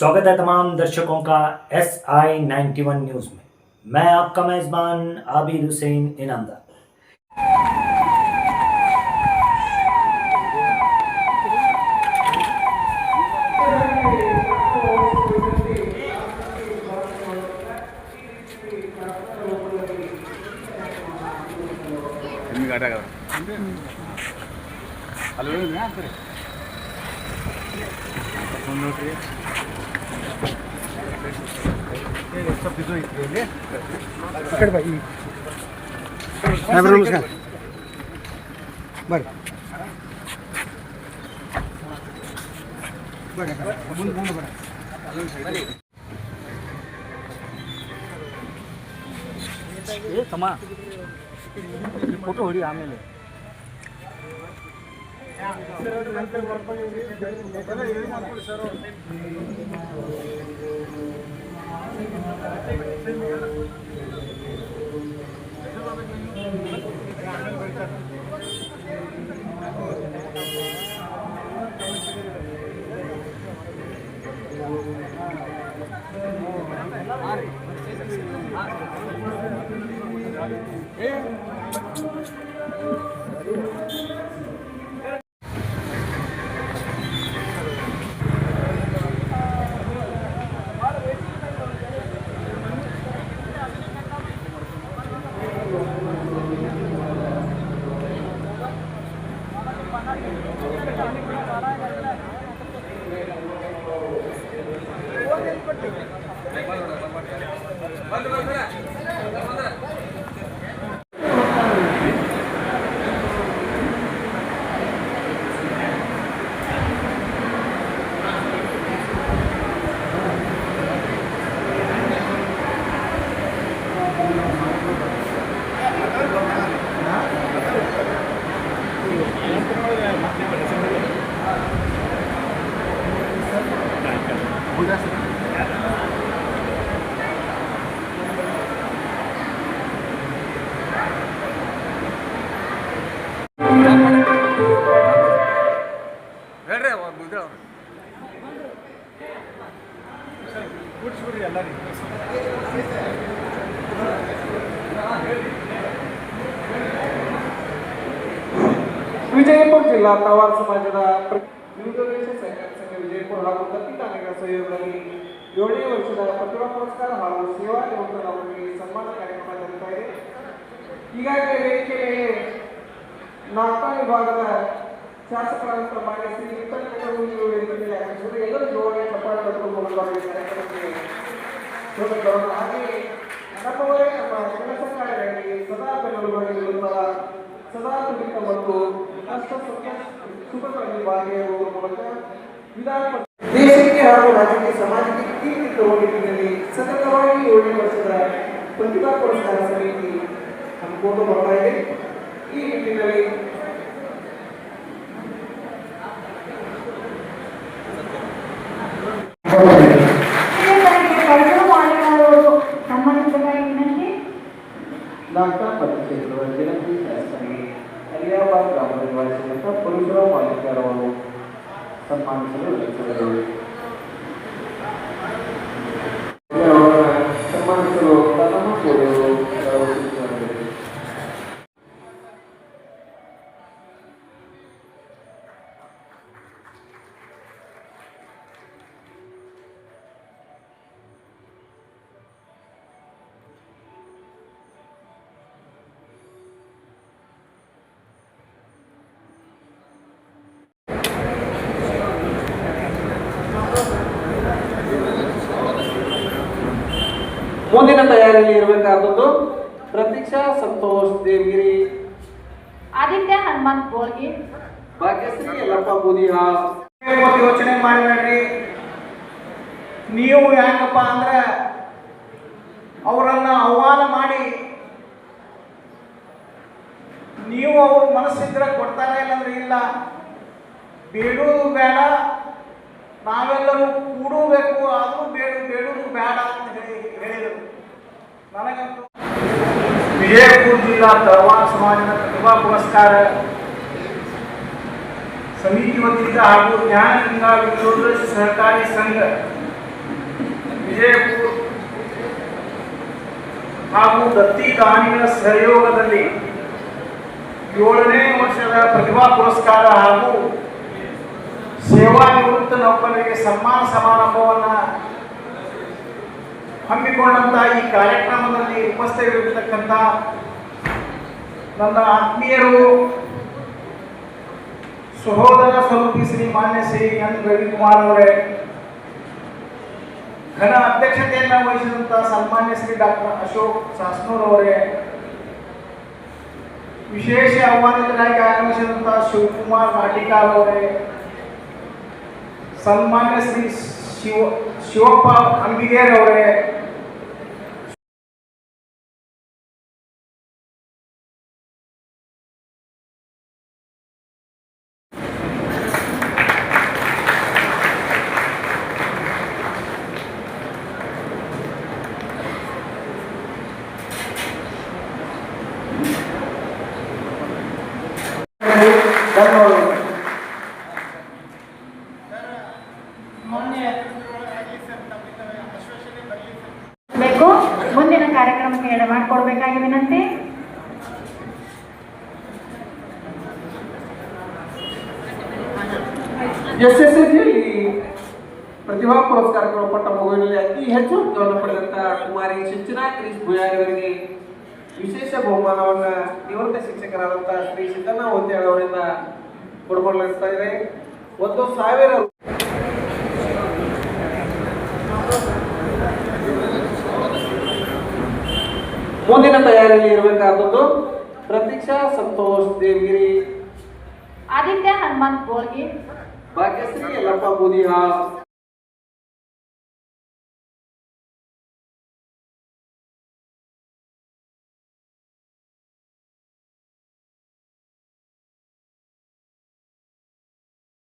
स्वागत है तमाम दर्शकों का SI91 न्यूज़ में। मैं आपका मेज़बान आबिद हुसैन इनामदार। नमस्कार बरं फोटो ಹೊಡಿ ಆಮೇಲೆ ವಿಜಯಪುರ ಜಿಲ್ಲಾ ತವಾರ ಸಮಾಜದ ವಿವಿಧ ದೇಶ ಸಂಘ ವಿಜಯಪುರ ಹಾಗೂ ದತ್ತಿ ತಾಣಗಳ ಸಹಯೋಗದಲ್ಲಿ 7ನೇ ವರ್ಷದ ಪ್ರತಿಭಾ ಪುರಸ್ಕಾರ ಹಾಗೂ ಸೇವಾ ನಿವೃತ್ತರವರಿಗೆ ಸನ್ಮಾನ ಕಾರ್ಯಕ್ರಮ ಜರುಗ್ತಾ ಇದೆ. ಈಗಾಗಲೇ ವೇದಿಕೆ ಮೇಲೆ 4ನೇ ವಿಭಾಗದ ಶಾಸಕರಾದ ಮಾನ್ಯ ಶ್ರೀ ವಿಠ್ಠಲ್ ವೇದಿಕೆಯಲ್ಲಿ ಆಗಮಿಸಿದರು. ಎಲ್ಲರೂ ಜೋರಾಗಿ ಚಪ್ಪಾಳೆ ತಟ್ಟುವ ಮೂಲಕವಾಗಿ ಕಾರ್ಯಕ್ರಮಕ್ಕೆ ಸ್ವಾಗತವನ್ನು ಹಾಗೆಯೇ ನಮ್ಮವರೇ ನಮ್ಮ ಕೆಲಸ ಕಾರ್ಯಗಳಲ್ಲಿ ಸದಾ ಬೆನ್ನೆಲುಬಾಗಿರುವಂತಹ ಸದಾ ತುಡಿತ ಮತ್ತು ಕಷ್ಟ ಸುಖಗಳಲ್ಲಿ ಭಾಗಿಯಾಗುವ ಮೂಲಕ ವಿಧಾನ ದೇಶಕ್ಕೆ ಹಾಗೂ ರಾಜ್ಯಕ್ಕೆ ಸಮಾಜಕ್ಕೆ ಕೀರ್ತಿ ತರುವ ನಿಟ್ಟಿನಲ್ಲಿ ಸತತವಾಗಿ 7ನೇ ವರ್ಷದ ಪ್ರತಿಭಾ ಪುರಸ್ಕಾರ ಸಮಿತಿ ಹಮ್ಮಿಕೊಂಡು ಬರ್ತಾ ಇದೆ. ಈ ನಿಟ್ಟಿನಲ್ಲಿ ಡಾಕ್ಟರ್ ಪರಮೇಶ್ವರ ಜನಪ್ರಿಯ ಶಾಸಕರಿಗೆ ಅಲಿಯಾಬಾದ್ ಗ್ರಾಮದ ನಿವಾಸಿಯಾದಂಥ ಪರಶುರಾಮ ಮಾಲಿಕರ್ ಅವರು ಸನ್ಮಾನಿಸಲು ನಡೆಸಿದರು. ಸನ್ಮಾನಿಸಲು ತನ್ನನ್ನು ಕೋರಿದರು. ಮುಂದಿನ ತಯಾರಿಯಲ್ಲಿ ಇರಬೇಕಾದದ್ದು ಪ್ರತೀಕ್ಷಾ ಸಂತೋಷ್ ದೇವಗಿರಿ, ಆದಿತ್ಯ ಹನುಮಂತ್ ಗೋಳ್ಗಿ, ಭಾಗ್ಯಶ್ರೀ ಯಲ್ಲಪ್ಪ ಬೂದಿಹಾಳ್. ಯೋಚನೆ ಮಾಡಬೇಡ್ರಿ. ನೀವು ಯಾಕಪ್ಪ ಅಂದ್ರೆ ಅವರನ್ನ ಆಹ್ವಾನ ಮಾಡಿ ನೀವು ಅವ್ರ ಮನಸ್ಸಿದ್ರೆ ಕೊಡ್ತಾರ ಇಲ್ಲಂದ್ರೆ ಇಲ್ಲ. ಬೇಡುವುದು ಬೇಡ, ನಾವೆಲ್ಲರೂ ಕೂಡಬೇಕು, ಆದರೂ ಬೇಡುವುದು ಬೇಡ ಅಂತ ಹೇಳಿದರು. ನನಗಂತೂ ವಿಜಯಪುರ ಜಿಲ್ಲಾ ತಳವಾರ ಸಮಾಜದ ಪ್ರತಿಭಾ ಪುರಸ್ಕಾರ ಸಮಿತಿ ವತಿಯಿಂದ ಹಾಗೂ ಜ್ಞಾನ ಗಂಗಾ ವಿದ್ಯೋದಯ ಸಹಕಾರಿ ಸಂಘ ವಿಜಯಪುರ ಹಾಗೂ ದತ್ತಿ ದಾನಿಯ ಸಹಯೋಗದಲ್ಲಿ 7ನೇ ವರ್ಷದ ಪ್ರತಿಭಾ ಪುರಸ್ಕಾರ ಹಾಗೂ ಸೇವಾ ನಿವೃತ್ತ ನೌಕರರಿಗೆ ಸನ್ಮಾನ ಸಮಾರಂಭವನ್ನು ಹಮ್ಮಿಕೊಂಡಂತ ಈ ಕಾರ್ಯಕ್ರಮದಲ್ಲಿ ಉಪಸ್ಥಿತರಿರತಕ್ಕಂಥ ನನ್ನ ಆತ್ಮೀಯರು, ಸಹೋದರ ಸ್ವರೂಪಿ ಶ್ರೀ ಮಾನ್ಯ ಶ್ರೀ ಎನ್ ರವಿಕುಮಾರ್ ಅವರೇ, ಘನ ಅಧ್ಯಕ್ಷತೆಯನ್ನು ವಹಿಸಿದಂಥ ಸನ್ಮಾನ್ಯ ಶ್ರೀ ಡಾಕ್ಟರ್ ಅಶೋಕ್ ಸಾಸ್ನೂರ್ ಅವರೇ, ವಿಶೇಷ ಆಹ್ವಾನಿತರಾಗಿ ಆಗಮಿಸಿದಂಥ ಶಿವಕುಮಾರ್ ನಾಟಿಕಾರ್ ಅವರೇ, ಸನ್ಮಾನ್ಯ ಶ್ರೀ ಶಿವಪ್ಪ ಅಂಬಿಗೇರ್ ಅವರೇ, ಧನ್ಯವಾದಗಳು. ಬೇಕು ಮುಂದಿನ ಕಾರ್ಯಕ್ರಮಕ್ಕೆ ಎಡೆ ಮಾಡಿಕೊಡ್ಬೇಕಾಗಿ ವಿನಂತಿ. ಎಸ್ಎಸ್ಎಲ್ಸಿಯಲ್ಲಿ ಪ್ರತಿಭಾ ಪುರಸ್ಕಾರಕ್ಕೆ ಒಳಪಟ್ಟ ಮಗುವಿನಲ್ಲಿ ಅತಿ ಹೆಚ್ಚು ಅಂಕವನ್ನು ಪಡೆದಂತ ಕುಮಾರಿ ಸಿಂಚನಾ ಕ್ರೀಸ್ ಭುಯಾರಿ ಅವರಿಗೆ ವಿಶೇಷ ಬಹುಮಾನವನ್ನ ನಿವೃತ್ತ ಶಿಕ್ಷಕರಾದಂತಹ ಶ್ರೀ ಸಿದ್ದಣ್ಣ ಓತ್ಯಾಳ್ ಅವರಿಂದ ಕೊಡಲಾಗ್ತಾ ಇದೆ. 1,000 ಮುಂದಿನ ತಯಾರಿಯಲ್ಲಿ ಇರಬೇಕಾದದ್ದು ಪ್ರತೀಕ್ಷಾ ಸಂತೋಷ್ ದೇವಗಿರಿ, ಆದಿತ್ಯ ಹನುಮಂತ್ ಗೋಳ್ಗಿ, ಭಾಗ್ಯಶ್ರೀ ಯಲ್ಲಪ್ಪ ಬೂದಿಹಾಳ್,